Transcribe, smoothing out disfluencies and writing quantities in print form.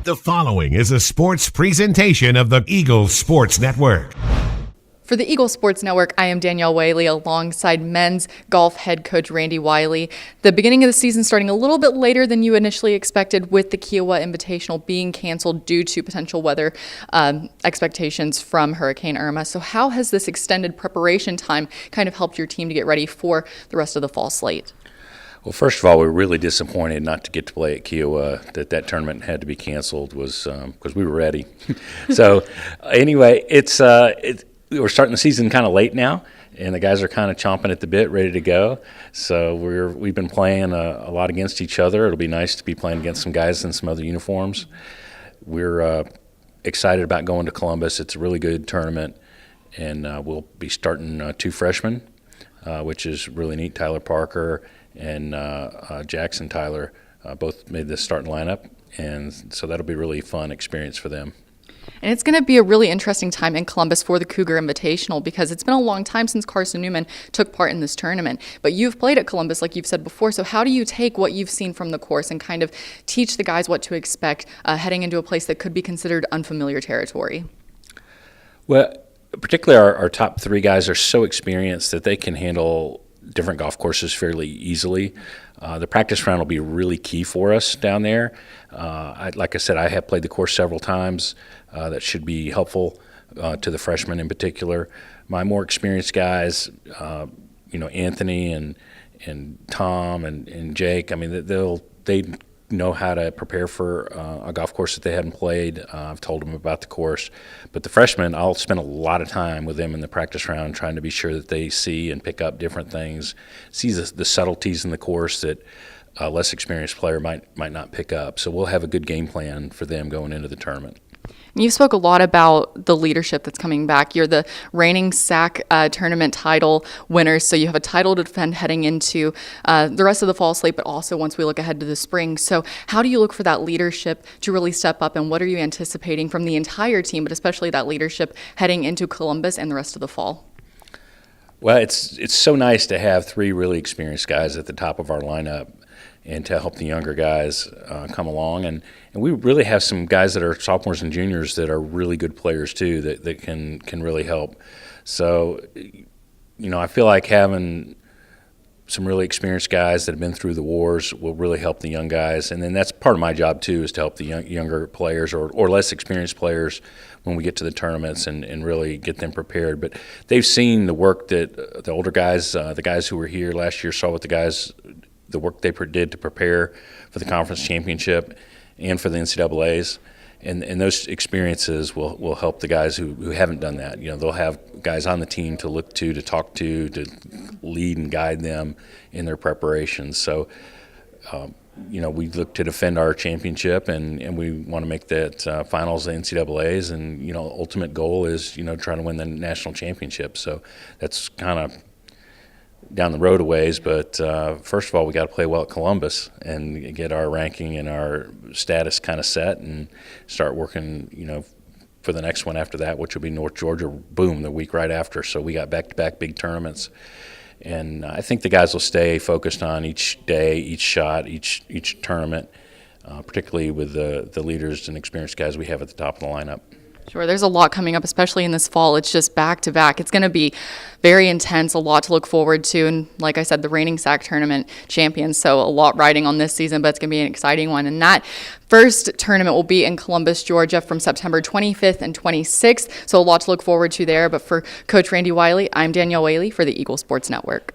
The following is a sports presentation of the Eagle Sports Network. For the Eagle Sports Network, I am Danielle Wylie alongside men's golf head coach Randy Wylie. The beginning of the season starting a little bit later than you initially expected, with the Kiowa Invitational being canceled due to potential weather expectations from Hurricane Irma. So how has this extended preparation time kind of helped your team to get ready for the rest of the fall slate? Well, first of all, we were really disappointed not to get to play at Kiowa, that tournament had to be canceled, was because we were ready. So anyway, we're starting the season kind of late now, and the guys are kind of chomping at the bit, ready to go. So we've been playing a lot against each other. It'll be nice to be playing against some guys in some other uniforms. We're excited about going to Columbus. It's a really good tournament, and we'll be starting two freshmen, which is really neat. Tyler Parker and Jackson Tyler both made the starting lineup, and so that'll be a really fun experience for them. And it's going to be a really interesting time in Columbus for the Cougar Invitational, because it's been a long time since Carson-Newman took part in this tournament. But you've played at Columbus, like you've said before, so how do you take what you've seen from the course and kind of teach the guys what to expect heading into a place that could be considered unfamiliar territory? Well, particularly our top three guys are so experienced that they can handle different golf courses fairly easily. The practice round will be really key for us down there. Like I said, I have played the course several times. That should be helpful to the freshmen in particular. My more experienced guys, Anthony and Tom and Jake, I mean, they know how to prepare for a golf course that they hadn't played. I've told them about the course. But the freshmen, I'll spend a lot of time with them in the practice round trying to be sure that they see and pick up different things, see the subtleties in the course that a less experienced player might not pick up. So we'll have a good game plan for them going into the tournament. You spoke a lot about the leadership that's coming back. You're the reigning SAC tournament title winners, so you have a title to defend heading into the rest of the fall slate, but also once we look ahead to the spring. So how do you look for that leadership to really step up, and what are you anticipating from the entire team, but especially that leadership heading into Columbus and the rest of the fall? Well, it's so nice to have three really experienced guys at the top of our lineup, and to help the younger guys come along. And we really have some guys that are sophomores and juniors that are really good players too, that can really help. So, I feel like having some really experienced guys that have been through the wars will really help the young guys. And then that's part of my job too, is to help the younger players or less experienced players when we get to the tournaments and really get them prepared. But they've seen the work that the older guys, the guys who were here last year, saw what the work they did to prepare for the conference championship and for the NCAAs, and those experiences will help the guys who haven't done that. They'll have guys on the team to look to talk to lead and guide them in their preparations. So, we look to defend our championship, and we want to make that finals of the NCAAs, and ultimate goal is trying to win the national championship. So that's kind of down the road a ways, but first of all, we got to play well at Columbus and get our ranking and our status kind of set, and start working, for the next one after that, which will be North Georgia, boom, the week right after. So we got back-to-back big tournaments, and I think the guys will stay focused on each day, each shot, each tournament, particularly with the leaders and experienced guys we have at the top of the lineup. Sure, there's a lot coming up, especially in this fall. It's just back-to-back. It's going to be very intense, a lot to look forward to. And like I said, the reigning SAC tournament champions, so a lot riding on this season, but it's going to be an exciting one. And that first tournament will be in Columbus, Georgia from September 25th and 26th, so a lot to look forward to there. But for Coach Randy Wylie, I'm Danielle Wylie for the Eagle Sports Network.